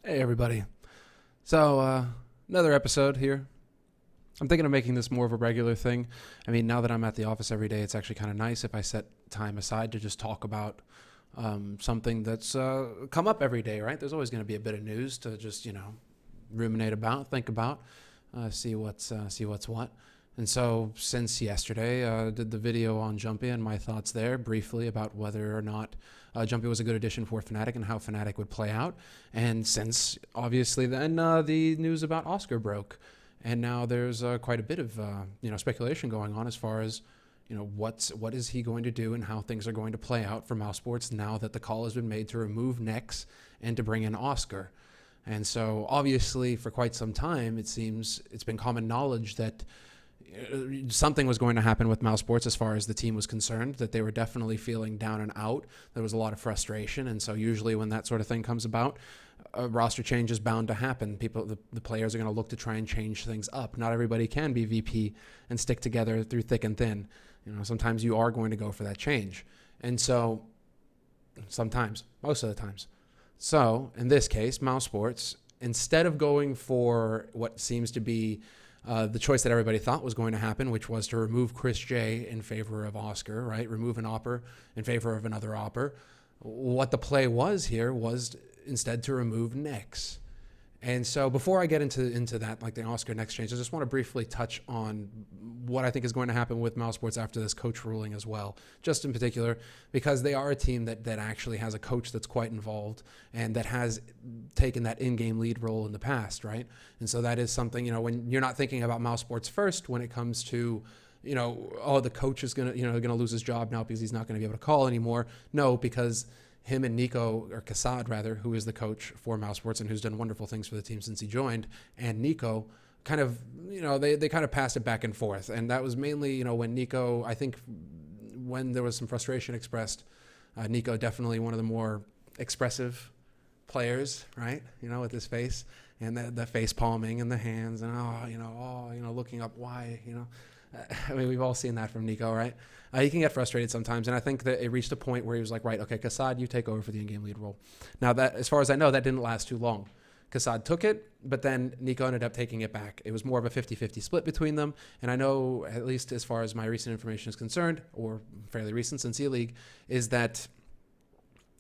Hey, everybody. So, another episode here. I'm thinking of making this more of a regular thing. I mean, now that I'm at the office every day, it's actually kind of nice if I set time aside to just talk about something that's come up every day, right? There's always going to be a bit of news to just, ruminate about, think about, see what's what. And so, since yesterday, did the video on Jumpy and my thoughts there briefly about whether or not Jumpy was a good addition for Fnatic and how Fnatic would play out. And since obviously then the news about Oskar broke, and now there's quite a bit of speculation going on as far as what is he going to do and how things are going to play out for Mousesports now that the call has been made to remove Nex and to bring in Oskar. And so obviously for quite some time it seems it's been common knowledge that something was going to happen with Mousesports as far as the team was concerned, that they were definitely feeling down and out. There was a lot of frustration, and so usually when that sort of thing comes about, a roster change is bound to happen. The players are going to look to try and change things up. Not everybody can be VP and stick together through thick and thin. Sometimes you are going to go for that change. And so sometimes, most of the times. So in this case, Mousesports, instead of going for what seems to be the choice that everybody thought was going to happen, which was to remove Chris J in favor of Oskar, right? Remove an Opper in favor of another Opper. What the play was here was instead to remove Nex. And so before I get into that, like the Oskar Nex change, I just want to briefly touch on what I think is going to happen with Mousesports after this coach ruling as well, just in particular, because they are a team that actually has a coach that's quite involved and that has taken that in-game lead role in the past, right? And so that is something, when you're not thinking about Mousesports first when it comes to, the coach is going to lose his job now because he's not going to be able to call anymore. No, because him and Nico, or Kassad rather, who is the coach for Mousesports and who's done wonderful things for the team since he joined, and Nico kind of, they kind of passed it back and forth. And that was mainly, when Nico, I think when there was some frustration expressed, Nico definitely one of the more expressive players, right? With his face and the face palming and the hands and, looking up why, I mean, we've all seen that from Nico, right? He can get frustrated sometimes, and I think that it reached a point where he was like, right, okay, Kassad, you take over for the in-game lead role. Now, that, as far as I know, that didn't last too long. Kassad took it, but then Nico ended up taking it back. It was more of a 50-50 split between them, and I know, at least as far as my recent information is concerned, or fairly recent since E-League, is that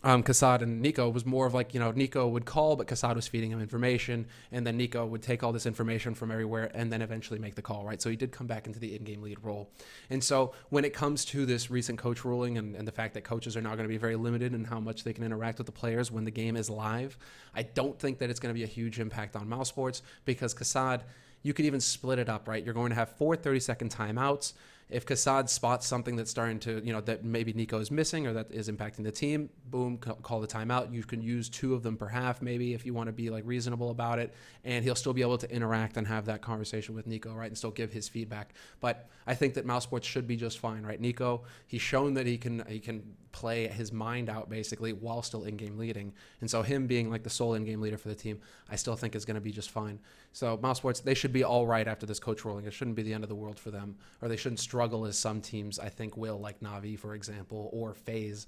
Kassad and Nico was more of like, Nico would call, but Kassad was feeding him information, and then Nico would take all this information from everywhere and then eventually make the call, right? So he did come back into the in-game lead role. And so when it comes to this recent coach ruling and the fact that coaches are now going to be very limited in how much they can interact with the players when the game is live, I don't think that it's going to be a huge impact on Mousesports because Kassad, you could even split it up, right? You're going to have 4 30-second timeouts. If Kassad spots something that's starting to, that maybe Nico is missing or that is impacting the team, boom, call the timeout. You can use 2 of them per half, maybe, if you want to be like reasonable about it, and he'll still be able to interact and have that conversation with Nico, right, and still give his feedback. But I think that Mousesports should be just fine, right? Nico, he's shown that he can play his mind out basically while still in-game leading, and so him being like the sole in-game leader for the team, I still think is going to be just fine. So Mousesports, they should be all right after this coach ruling. It shouldn't be the end of the world for them, or they shouldn't struggle as some teams I think will, like Na'Vi, for example, or FaZe,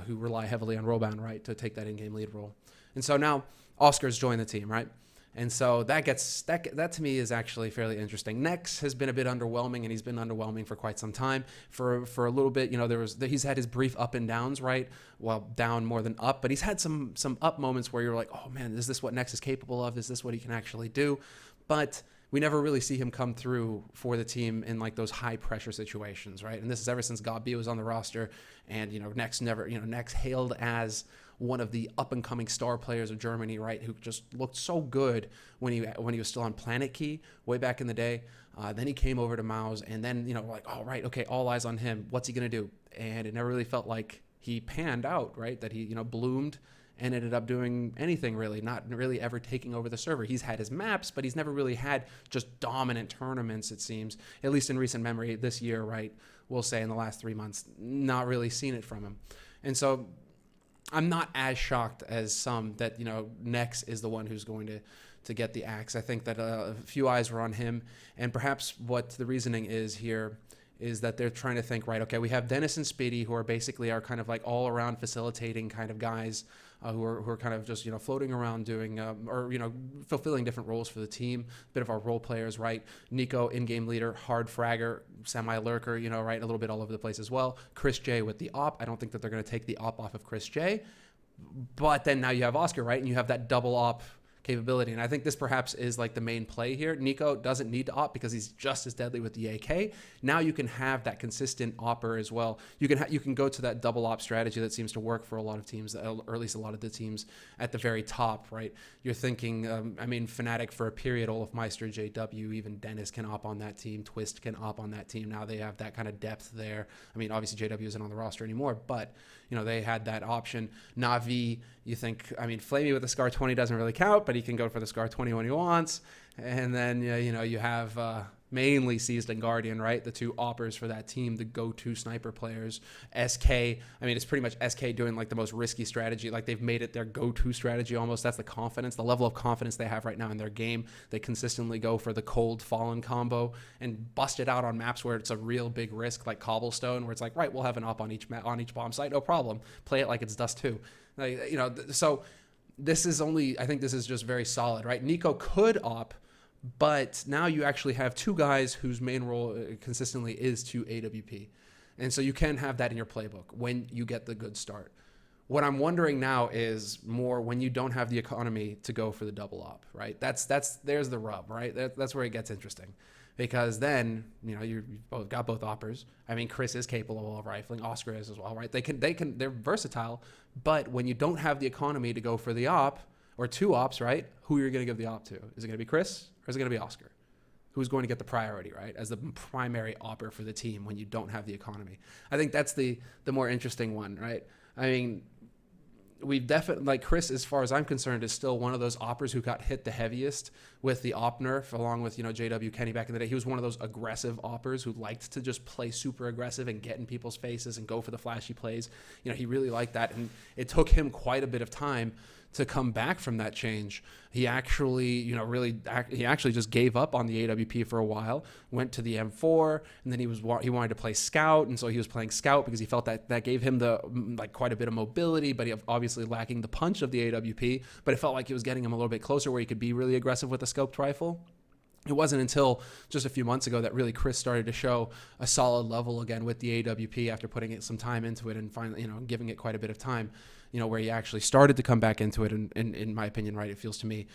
who rely heavily on Roban, right, to take that in-game lead role. And so now Oskar's joined the team, right? And so that to me is actually fairly interesting. Nex has been a bit underwhelming, and he's been underwhelming for quite some time. For a little bit, he's had his brief up and downs, right? Well, down more than up, but he's had some up moments where you're like, oh man, is this what Nex is capable of? Is this what he can actually do? But we never really see him come through for the team in like those high pressure situations, right? And this is ever since Gabi was on the roster, and Nex hailed as one of the up-and-coming star players of Germany, right, who just looked so good when he was still on Planet Key way back in the day. Then he came over to Mouse, and then, like, all right, okay, all eyes on him. What's he going to do? And it never really felt like he panned out, right, that he, bloomed and ended up doing anything really, not really ever taking over the server. He's had his maps, but he's never really had just dominant tournaments, it seems, at least in recent memory this year, right, we'll say in the last 3 months, not really seen it from him. And so I'm not as shocked as some that, Nex is the one who's going to get the axe. I think that a few eyes were on him, and perhaps what the reasoning is here is that they're trying to think, right, okay, we have Dennis and Speedy, who are basically our kind of like all-around facilitating kind of guys who are kind of just, floating around doing, or, fulfilling different roles for the team. Bit of our role players, right? Nico, in-game leader, hard fragger, semi-lurker, right? A little bit all over the place as well. Chris J with the op. I don't think that they're going to take the op off of Chris J. But then now you have Oskar, right? And you have that double op capability. And I think this perhaps is like the main play here. Nico doesn't need to op because he's just as deadly with the AK. Now you can have that consistent opper as well. You can go to that double op strategy that seems to work for a lot of teams, or at least a lot of the teams at the very top, right? You're thinking, Fnatic for a period, Olafmeister, JW, even Dennis can op on that team. Twist can op on that team. Now they have that kind of depth there. Obviously JW isn't on the roster anymore, but they had that option. Na'Vi, you think, Flamey with the Scar 20 doesn't really count, but he can go for the Scar 20 when he wants. And then, you have mainly Seized and Guardian, right? The two oppers for that team, the go-to sniper players. SK, it's pretty much SK doing like the most risky strategy. Like they've made it their go-to strategy almost. That's the confidence, the level of confidence they have right now in their game. They consistently go for the cold Fallen combo and bust it out on maps where it's a real big risk, like Cobblestone, where it's like, right, we'll have an op on each bomb site, no problem. Play it like it's Dust 2. So this is I think this is just very solid, right? Nico could op, but now you actually have two guys whose main role consistently is to AWP. And so you can have that in your playbook when you get the good start. What I'm wondering now is more when you don't have the economy to go for the double op, right? There's the rub, right? That's where it gets interesting. Because then, you've both got both oppers. Chris is capable of rifling. Oskar is as well, right? They're versatile. But when you don't have the economy to go for the op, or two ops, right? Who are you going to give the op to? Is it going to be Chris or is it going to be Oskar? Who's going to get the priority, right? As the primary opper for the team when you don't have the economy. I think that's the more interesting one, right? We've definitely, like Chris, as far as I'm concerned, is still one of those oppers who got hit the heaviest with the op nerf, along with, JW Kenny back in the day. He was one of those aggressive oppers who liked to just play super aggressive and get in people's faces and go for the flashy plays. He really liked that. And it took him quite a bit of time to come back from that change. He actually, he actually just gave up on the AWP for a while, went to the M4, and then he wanted to play Scout, and so he was playing Scout because he felt that gave him quite a bit of mobility, but he obviously lacking the punch of the AWP, but it felt like it was getting him a little bit closer where he could be really aggressive with a scoped rifle. It wasn't until just a few months ago that really Chris started to show a solid level again with the AWP after putting some time into it and finally, giving it quite a bit of time, where he actually started to come back into it. And in my opinion, right, it feels to me,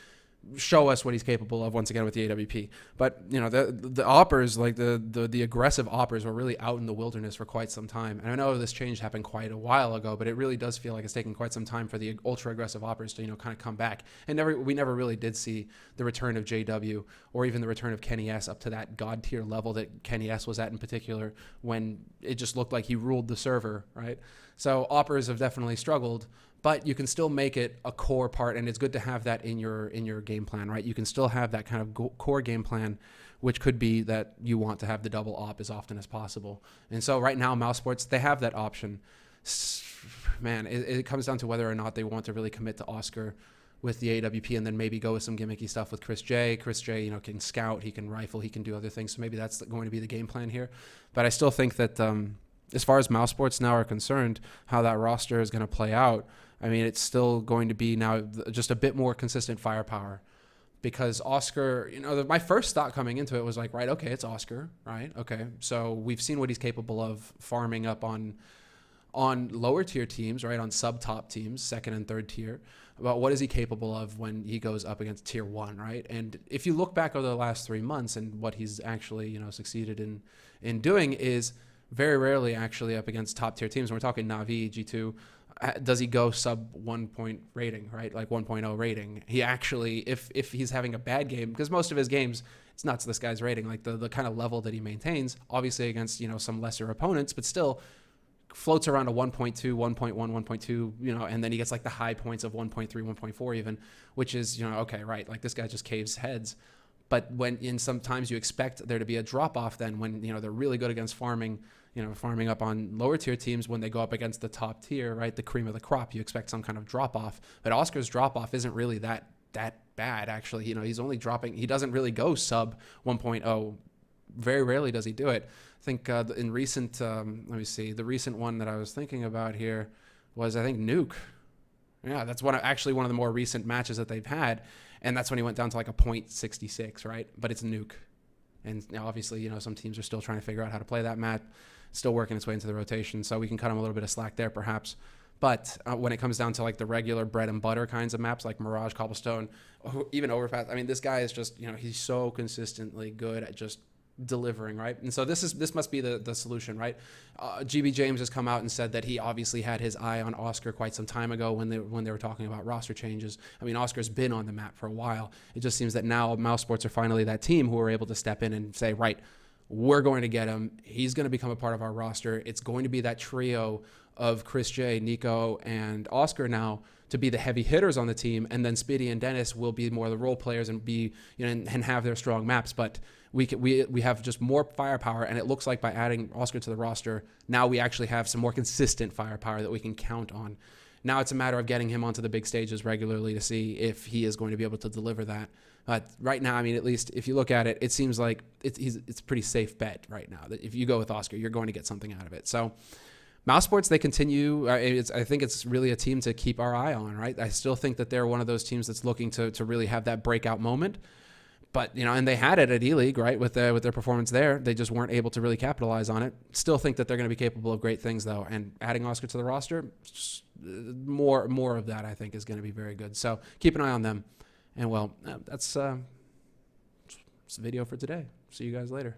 show us what he's capable of once again with the AWP. But, the oppers, like the aggressive oppers were really out in the wilderness for quite some time. And I know this change happened quite a while ago, but it really does feel like it's taken quite some time for the ultra aggressive oppers to, kind of come back. And we never really did see the return of JW or even the return of Kenny S up to that god tier level that Kenny S was at in particular, when it just looked like he ruled the server, right? So oppers have definitely struggled, but you can still make it a core part, and it's good to have that in your game plan, right? You can still have that kind of core game plan, which could be that you want to have the double op as often as possible. And so right now, Mousesports, they have that option. Man, it comes down to whether or not they want to really commit to Oskar with the AWP and then maybe go with some gimmicky stuff with Chris J. Chris J, can scout, he can rifle, he can do other things. So maybe that's going to be the game plan here. But I still think that as far as Mousesports now are concerned, how that roster is going to play out, it's still going to be now just a bit more consistent firepower, because Oskar, my first thought coming into it was like, right, okay, it's Oskar, right? Okay, so we've seen what he's capable of farming up on lower tier teams, right, on sub-top teams, second and third tier. But what is he capable of when he goes up against tier 1, right? And if you look back over the last 3 months and what he's actually, succeeded in doing is very rarely actually up against top tier teams. When we're talking Na'Vi, G2, does he go sub 1 point rating, right? Like 1.0 rating. He actually, if he's having a bad game, because most of his games, it's nuts this guy's rating, like the kind of level that he maintains, obviously against, some lesser opponents, but still floats around a 1.2, 1.1, 1.2, and then he gets like the high points of 1.3, 1.4 even, which is, okay, right, like this guy just caves heads. But sometimes you expect there to be a drop off then when, they're really good against farming up on lower tier teams. When they go up against the top tier, right, the cream of the crop, you expect some kind of drop off. But Oskar's drop off isn't really that bad, actually. He's only dropping, he doesn't really go sub 1.0. Very rarely does he do it. I think in recent, let me see, the recent one that I was thinking about here was, I think, Nuke. Yeah, that's actually one of the more recent matches that they've had, and that's when he went down to like a .66, right? But it's nuke, and obviously, some teams are still trying to figure out how to play that map, still working its way into the rotation, so we can cut him a little bit of slack there, perhaps. But when it comes down to like the regular bread and butter kinds of maps, like Mirage, Cobblestone, even Overpass, I mean, this guy is just, he's so consistently good at just delivering, right? And so this must be the solution, right? GB James has come out and said that he obviously had his eye on Oskar quite some time ago when they were talking about roster changes. I mean, Oscar's been on the map for a while. It just seems that now Mousesports are finally that team who are able to step in and say, right, we're going to get him. He's going to become a part of our roster. It's going to be that trio of Chris J, Nico, and Oskar now to be the heavy hitters on the team, and then Speedy and Dennis will be more the role players and be and have their strong maps. But we have just more firepower, and it looks like by adding Oskar to the roster, now we actually have some more consistent firepower that we can count on. Now it's a matter of getting him onto the big stages regularly to see if he is going to be able to deliver that. But right now, I mean, at least if you look at it, it seems like it's a pretty safe bet right now that if you go with Oskar, you're going to get something out of it. So Mousesports, they continue. I think it's really a team to keep our eye on, right? I still think that they're one of those teams that's looking to really have that breakout moment. But, and they had it at E-League, right, with their performance there. They just weren't able to really capitalize on it. Still think that they're going to be capable of great things, though. And adding Oskar to the roster, more of that, I think, is going to be very good. So keep an eye on them. And, well, that's the video for today. See you guys later.